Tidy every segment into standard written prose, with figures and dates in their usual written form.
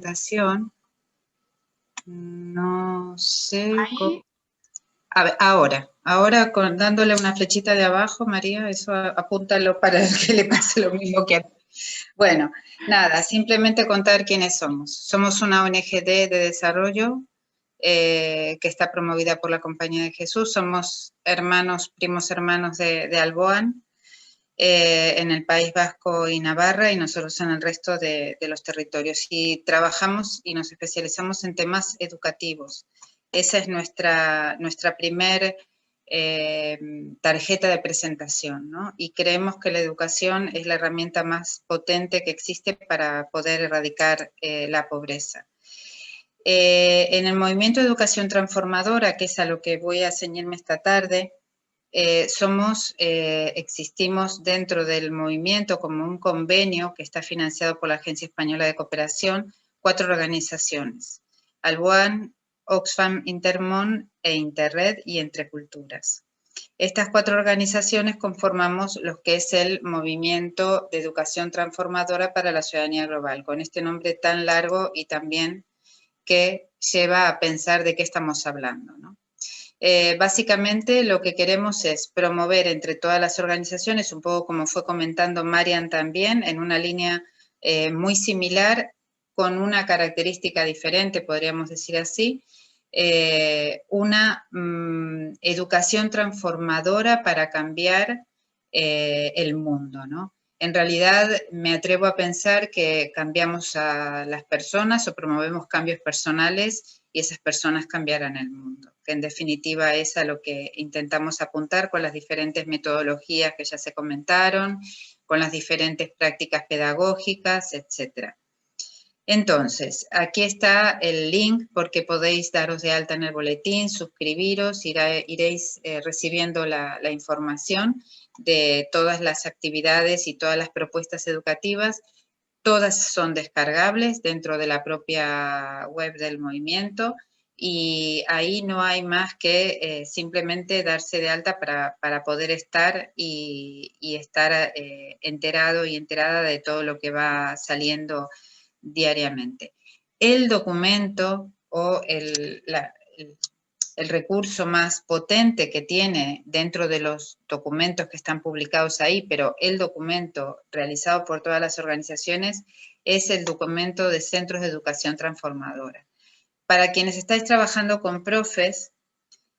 presentación. No sé cómo... A ver, ahora dándole una flechita de abajo, María, eso apúntalo para que le pase lo mismo que a ti. Bueno, nada, simplemente contar quiénes somos. Somos una ONG de desarrollo que está promovida por la Compañía de Jesús. Somos primos hermanos de Alboan, en el País Vasco y Navarra, y nosotros en el resto de los territorios. Y trabajamos y nos especializamos en temas educativos. Esa es nuestra primer tarjeta de presentación, ¿no? Y creemos que la educación es la herramienta más potente que existe para poder erradicar la pobreza. En el movimiento de educación transformadora, que es a lo que voy a ceñirme esta tarde, existimos dentro del movimiento como un convenio que está financiado por la Agencia Española de Cooperación, 4 organizaciones: Alboan, Oxfam Intermón e Interred y Entre Culturas. Estas 4 organizaciones conformamos lo que es el Movimiento de Educación Transformadora para la Ciudadanía Global, con este nombre tan largo y también que lleva a pensar de qué estamos hablando, ¿no? Básicamente lo que queremos es promover entre todas las organizaciones, un poco como fue comentando Marian también, en una línea muy similar, con una característica diferente, podríamos decir así, una educación transformadora para cambiar el mundo, ¿no? En realidad me atrevo a pensar que cambiamos a las personas o promovemos cambios personales y esas personas cambiarán el mundo, que en definitiva es a lo que intentamos apuntar con las diferentes metodologías que ya se comentaron, con las diferentes prácticas pedagógicas, etc. Entonces, aquí está el link porque podéis daros de alta en el boletín, suscribiros, iréis recibiendo la información de todas las actividades y todas las propuestas educativas. Todas son descargables dentro de la propia web del movimiento y ahí no hay más que simplemente darse de alta para poder estar y estar enterado y enterada de todo lo que va saliendo diariamente. El documento o el recurso más potente que tiene dentro de los documentos que están publicados ahí, pero el documento realizado por todas las organizaciones es el documento de Centros de Educación Transformadora. Para quienes estáis trabajando con profes,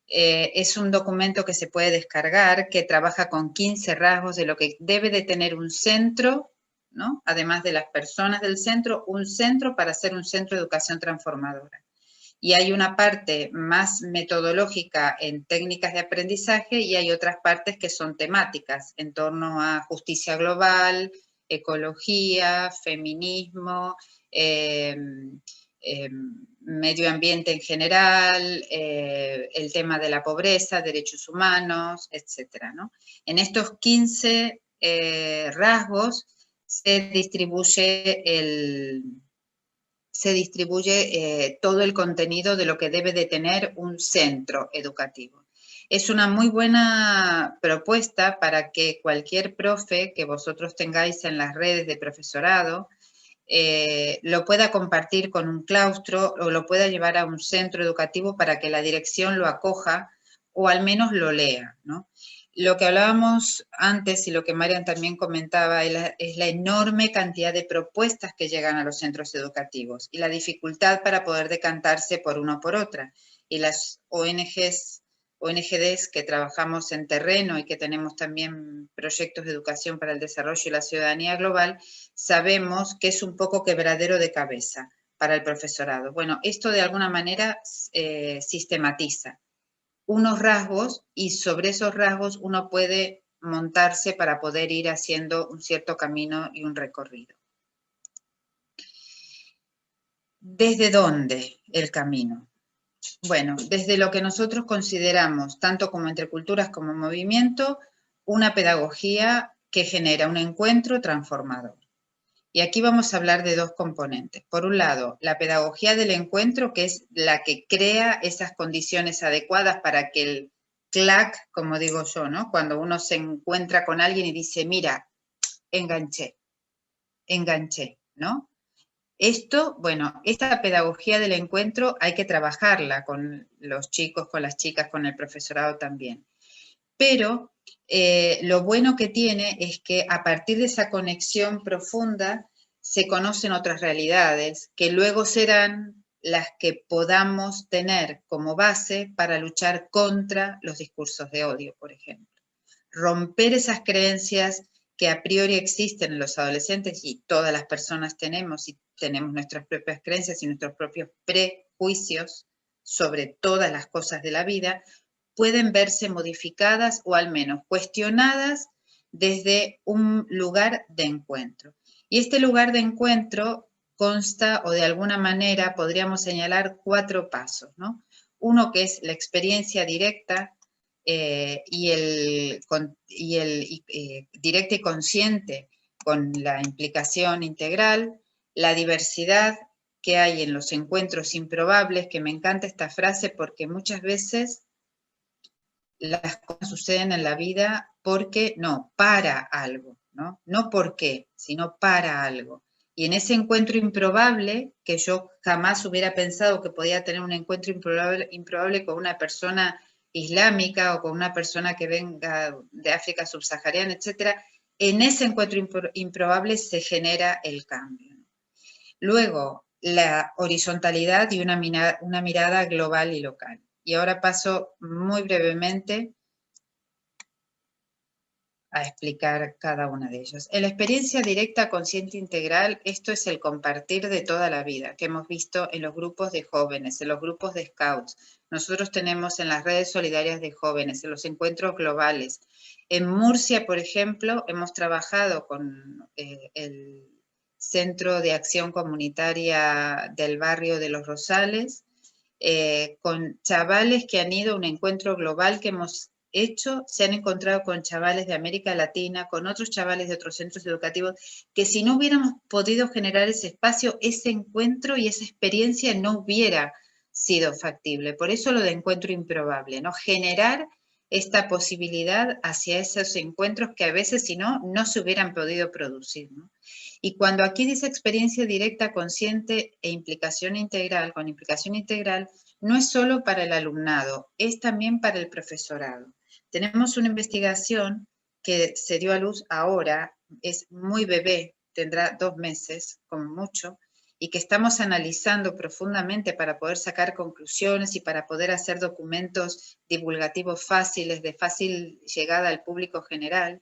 es un documento que se puede descargar, que trabaja con 15 rasgos de lo que debe de tener un centro, ¿no? Además de las personas del centro, un centro para ser un centro de educación transformadora. Y hay una parte más metodológica en técnicas de aprendizaje y hay otras partes que son temáticas en torno a justicia global, ecología, feminismo, medio ambiente en general, el tema de la pobreza, derechos humanos, etcétera, ¿no? En estos 15 rasgos se distribuye todo el contenido de lo que debe de tener un centro educativo. Es una muy buena propuesta para que cualquier profe que vosotros tengáis en las redes de profesorado lo pueda compartir con un claustro o lo pueda llevar a un centro educativo para que la dirección lo acoja o al menos lo lea, ¿no? Lo que hablábamos antes y lo que Marian también comentaba es la enorme cantidad de propuestas que llegan a los centros educativos y la dificultad para poder decantarse por una o por otra. Y las ONGs que trabajamos en terreno y que tenemos también proyectos de educación para el desarrollo y la ciudadanía global, sabemos que es un poco quebradero de cabeza para el profesorado. Bueno, esto de alguna manera sistematiza unos rasgos y sobre esos rasgos uno puede montarse para poder ir haciendo un cierto camino y un recorrido. ¿Desde dónde el camino? Bueno, desde lo que nosotros consideramos, tanto como Entre Culturas como movimiento, una pedagogía que genera un encuentro transformador. Y aquí vamos a hablar de 2 componentes. Por un lado, la pedagogía del encuentro, que es la que crea esas condiciones adecuadas para que el clac, como digo yo, ¿no? Cuando uno se encuentra con alguien y dice, mira, enganché, ¿no? Esto, bueno, esta pedagogía del encuentro hay que trabajarla con los chicos, con las chicas, con el profesorado también. Pero lo bueno que tiene es que a partir de esa conexión profunda se conocen otras realidades que luego serán las que podamos tener como base para luchar contra los discursos de odio, por ejemplo. Romper esas creencias que a priori existen en los adolescentes y todas las personas tenemos, y tenemos nuestras propias creencias y nuestros propios prejuicios sobre todas las cosas de la vida, pueden verse modificadas o al menos cuestionadas desde un lugar de encuentro. Y este lugar de encuentro consta, o de alguna manera podríamos señalar 4 pasos, ¿no? Uno que es la experiencia directa, directa y consciente con la implicación integral, la diversidad que hay en los encuentros improbables, que me encanta esta frase porque muchas veces las cosas suceden en la vida porque, no, para algo, ¿no? No por qué, sino para algo. Y en ese encuentro improbable, que yo jamás hubiera pensado que podía tener un encuentro improbable con una persona islámica o con una persona que venga de África subsahariana, etcétera, en ese encuentro improbable se genera el cambio. Luego, la horizontalidad y una mirada global y local. Y ahora paso muy brevemente a explicar cada una de ellas. En la experiencia directa consciente integral, esto es el compartir de toda la vida que hemos visto en los grupos de jóvenes, en los grupos de scouts. Nosotros tenemos en las redes solidarias de jóvenes, en los encuentros globales. En Murcia, por ejemplo, hemos trabajado con el Centro de Acción Comunitaria del barrio de Los Rosales, con chavales que han ido a un encuentro global que hemos hecho, se han encontrado con chavales de América Latina, con otros chavales de otros centros educativos, que si no hubiéramos podido generar ese espacio, ese encuentro y esa experiencia no hubiera sido factible. Por eso lo de encuentro improbable, ¿no? Generar esta posibilidad hacia esos encuentros que a veces, si no, no se hubieran podido producir, ¿no? Y cuando aquí dice experiencia directa, consciente e implicación integral, con implicación integral, no es solo para el alumnado, es también para el profesorado. Tenemos una investigación que se dio a luz ahora, es muy bebé, tendrá 2 meses como mucho, y que estamos analizando profundamente para poder sacar conclusiones y para poder hacer documentos divulgativos fáciles, de fácil llegada al público general,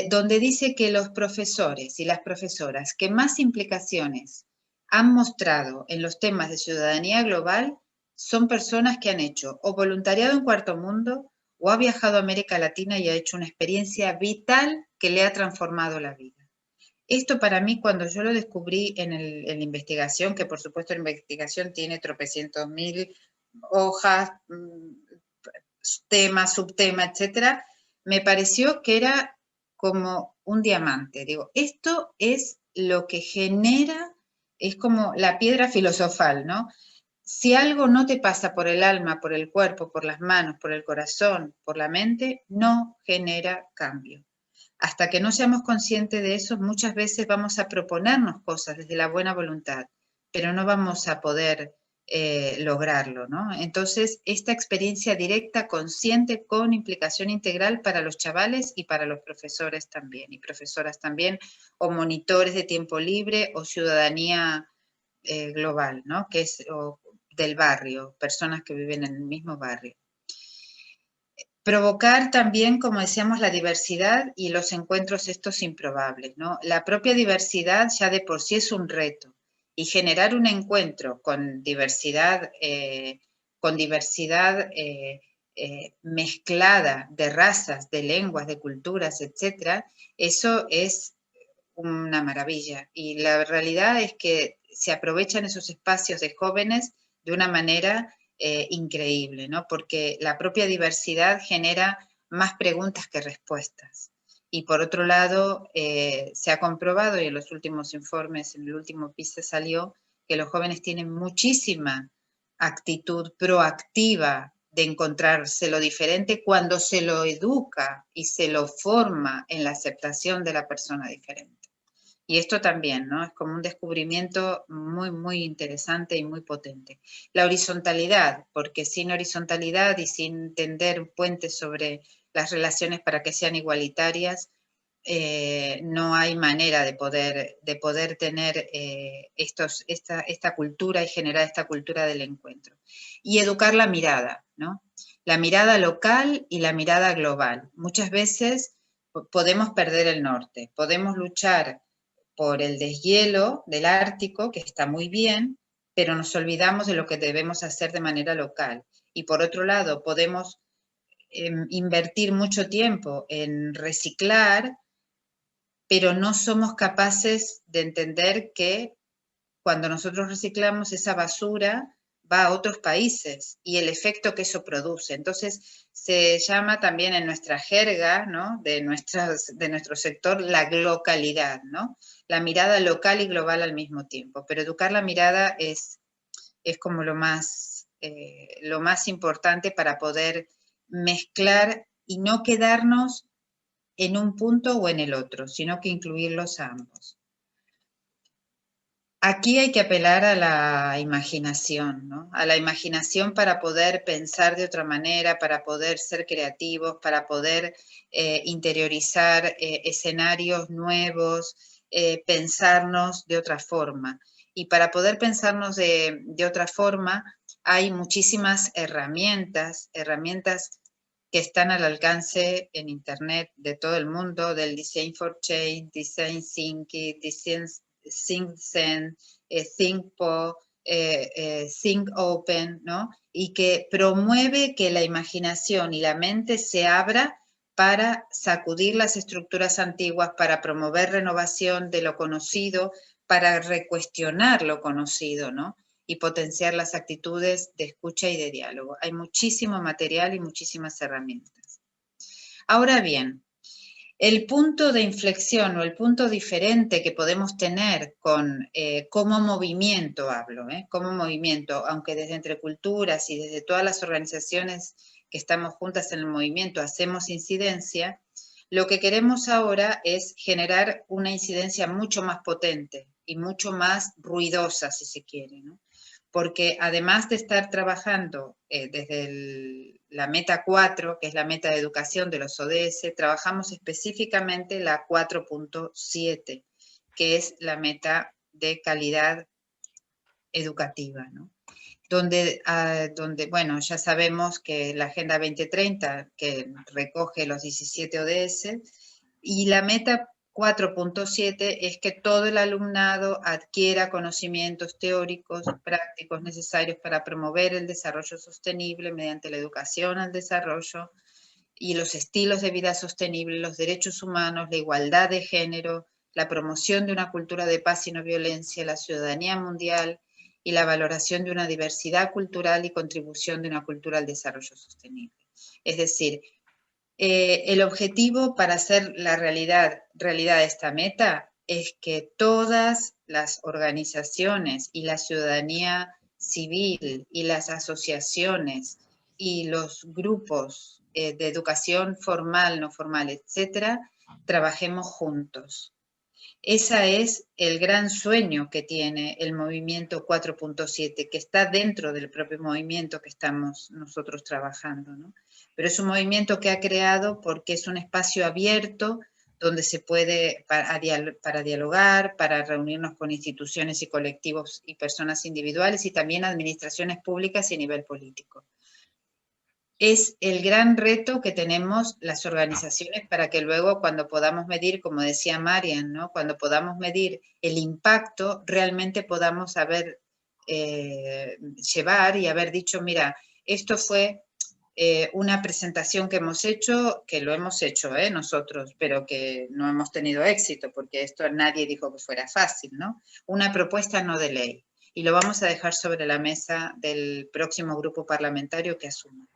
donde dice que los profesores y las profesoras que más implicaciones han mostrado en los temas de ciudadanía global son personas que han hecho o voluntariado en Cuarto Mundo o ha viajado a América Latina y ha hecho una experiencia vital que le ha transformado la vida. Esto para mí, cuando yo lo descubrí en la investigación, que por supuesto la investigación tiene tropecientos mil hojas, tema, subtema, etcétera, me pareció que era como un diamante. Digo, esto es lo que genera, es como la piedra filosofal, ¿no? Si algo no te pasa por el alma, por el cuerpo, por las manos, por el corazón, por la mente, no genera cambio. Hasta que no seamos conscientes de eso, muchas veces vamos a proponernos cosas desde la buena voluntad, pero no vamos a poder lograrlo, ¿no? Entonces, esta experiencia directa, consciente, con implicación integral para los chavales y para los profesores también, y profesoras también, o monitores de tiempo libre o ciudadanía global, ¿no? Que es del barrio, personas que viven en el mismo barrio. Provocar también, como decíamos, la diversidad y los encuentros estos improbables, ¿no? La propia diversidad ya de por sí es un reto, y generar un encuentro con diversidad mezclada de razas, de lenguas, de culturas, etcétera, eso es una maravilla. Y la realidad es que se aprovechan esos espacios de jóvenes de una manera increíble, ¿no? Porque la propia diversidad genera más preguntas que respuestas. Y por otro lado, se ha comprobado, y en los últimos informes, en el último PISA salió, que los jóvenes tienen muchísima actitud proactiva de encontrarse lo diferente cuando se lo educa y se lo forma en la aceptación de la persona diferente. Y esto también, ¿no? Es como un descubrimiento muy, muy interesante y muy potente. La horizontalidad, porque sin horizontalidad y sin tender puentes sobre las relaciones para que sean igualitarias, no hay manera de poder tener esta cultura y generar esta cultura del encuentro. Y educar la mirada, ¿no? La mirada local y la mirada global. Muchas veces podemos perder el norte, podemos luchar por el deshielo del Ártico, que está muy bien, pero nos olvidamos de lo que debemos hacer de manera local. Y por otro lado, podemos invertir mucho tiempo en reciclar, pero no somos capaces de entender que cuando nosotros reciclamos esa basura va a otros países y el efecto que eso produce. Entonces, se llama también en nuestra jerga, ¿no? de nuestro sector, la glocalidad, ¿no? La mirada local y global al mismo tiempo. Pero educar la mirada es como lo más importante para poder mezclar y no quedarnos en un punto o en el otro, sino que incluirlos a ambos. Aquí hay que apelar a la imaginación, ¿no? A la imaginación para poder pensar de otra manera, para poder ser creativos, para poder interiorizar escenarios nuevos, pensarnos de otra forma. Y para poder pensarnos de otra forma, hay muchísimas herramientas que están al alcance en Internet de todo el mundo, del Design for Change, Design Thinking, Design ThinkZen, ThinkPo, Think Open, ¿no? Y que promueve que la imaginación y la mente se abra para sacudir las estructuras antiguas, para promover renovación de lo conocido, para recuestionar lo conocido, ¿no? Y potenciar las actitudes de escucha y de diálogo. Hay muchísimo material y muchísimas herramientas. Ahora bien, el punto de inflexión o el punto diferente que podemos tener con como movimiento, como movimiento, aunque desde Entre Culturas y desde todas las organizaciones que estamos juntas en el movimiento hacemos incidencia, lo que queremos ahora es generar una incidencia mucho más potente y mucho más ruidosa, si se quiere, ¿no? Porque además de estar trabajando desde la meta 4, que es la meta de educación de los ODS, trabajamos específicamente la 4.7, que es la meta de calidad educativa, ¿no? Donde, bueno, ya sabemos que la Agenda 2030, que recoge los 17 ODS, y la meta 4.7 es que todo el alumnado adquiera conocimientos teóricos, prácticos necesarios para promover el desarrollo sostenible mediante la educación al desarrollo y los estilos de vida sostenibles, los derechos humanos, la igualdad de género, la promoción de una cultura de paz y no violencia, la ciudadanía mundial y la valoración de una diversidad cultural y contribución de una cultura al desarrollo sostenible. Es decir, el objetivo para hacer la realidad de esta meta es que todas las organizaciones y la ciudadanía civil y las asociaciones y los grupos de educación formal, no formal, etcétera, trabajemos juntos. Ese es el gran sueño que tiene el movimiento 4.7, que está dentro del propio movimiento que estamos nosotros trabajando, ¿no? Pero es un movimiento que ha creado porque es un espacio abierto donde se puede, para dialogar, para reunirnos con instituciones y colectivos y personas individuales y también administraciones públicas y a nivel político. Es el gran reto que tenemos las organizaciones para que luego cuando podamos medir, como decía Marian, ¿no? Cuando podamos medir el impacto, realmente podamos llevar y haber dicho, mira, esto fue una presentación que hemos hecho, que lo hemos hecho nosotros, pero que no hemos tenido éxito, porque esto nadie dijo que fuera fácil, ¿no? Una propuesta no de ley. Y lo vamos a dejar sobre la mesa del próximo grupo parlamentario que asuma.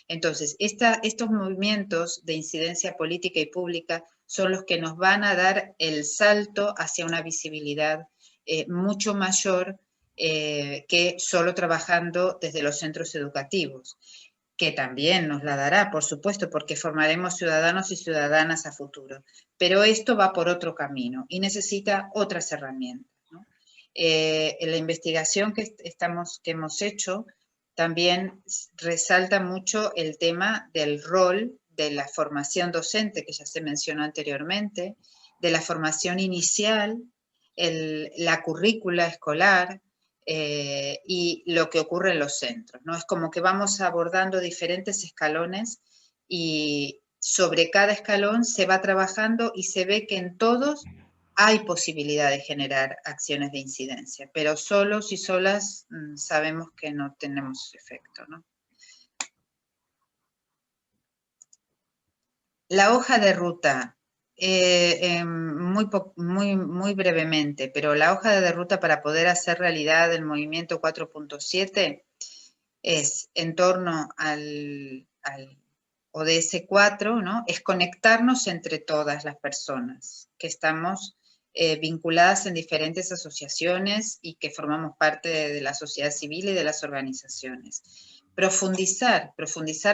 Entonces, estos movimientos de incidencia política y pública son los que nos van a dar el salto hacia una visibilidad mucho mayor que solo trabajando desde los centros educativos. que también nos la dará, por supuesto, porque formaremos ciudadanos y ciudadanas a futuro. Pero esto va por otro camino y necesita otras herramientas, ¿no? En la investigación que hemos hecho también resalta mucho el tema del rol de la formación docente, que ya se mencionó anteriormente, de la formación inicial, la currícula escolar, y lo que ocurre en los centros, ¿no? Es como que vamos abordando diferentes escalones y sobre cada escalón se va trabajando y se ve que en todos hay posibilidad de generar acciones de incidencia, pero solos y solas sabemos que no tenemos efecto, ¿no? La hoja de ruta, muy brevemente, pero la hoja de ruta para poder hacer realidad el movimiento 4.7 es en torno al ODS 4, ¿no? Es conectarnos entre todas las personas que estamos vinculadas en diferentes asociaciones y que formamos parte de la sociedad civil y de las organizaciones. Profundizar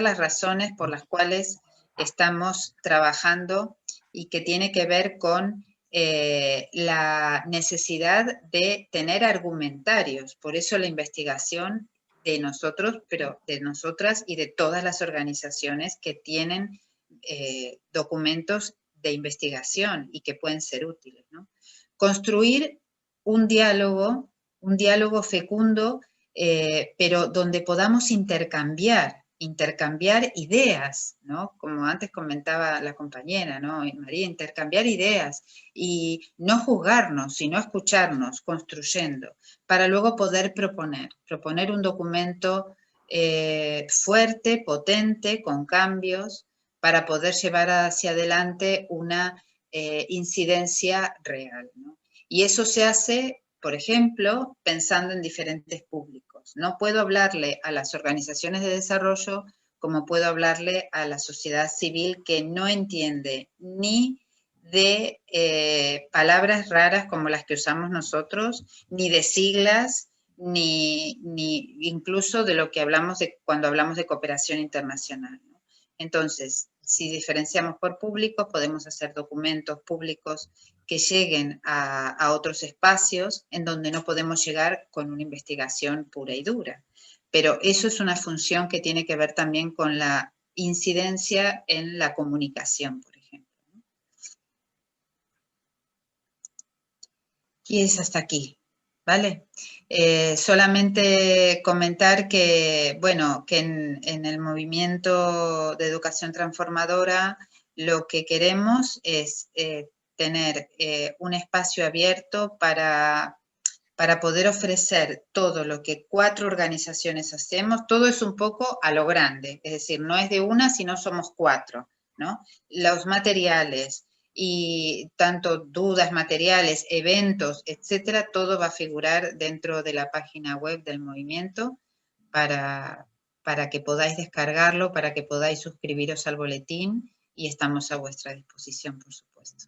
las razones por las cuales estamos trabajando y que tiene que ver con la necesidad de tener argumentarios. Por eso la investigación de nosotros, pero de nosotras y de todas las organizaciones que tienen documentos de investigación y que pueden ser útiles, ¿no? Construir un diálogo fecundo, pero donde podamos intercambiar ideas, ¿no? Como antes comentaba la compañera, ¿no? María, intercambiar ideas y no juzgarnos, sino escucharnos, construyendo, para luego poder proponer un documento fuerte, potente, con cambios, para poder llevar hacia adelante una incidencia real, ¿no? Y eso se hace, por ejemplo, pensando en diferentes públicos. No puedo hablarle a las organizaciones de desarrollo como puedo hablarle a la sociedad civil que no entiende ni de palabras raras como las que usamos nosotros, ni de siglas, ni incluso de lo que hablamos cuando hablamos de cooperación internacional, ¿no? Entonces, si diferenciamos por públicos, podemos hacer documentos públicos que lleguen a otros espacios en donde no podemos llegar con una investigación pura y dura. Pero eso es una función que tiene que ver también con la incidencia en la comunicación, por ejemplo. Y es hasta aquí, ¿vale? Solamente comentar que, bueno, que en el movimiento de educación transformadora lo que queremos es tener un espacio abierto para poder ofrecer todo lo que 4 organizaciones hacemos. Todo es un poco a lo grande, es decir, no es de una, sino somos 4, ¿no? Los materiales y tanto dudas, materiales, eventos, etcétera, todo va a figurar dentro de la página web del movimiento para que podáis descargarlo, para que podáis suscribiros al boletín y estamos a vuestra disposición, por supuesto.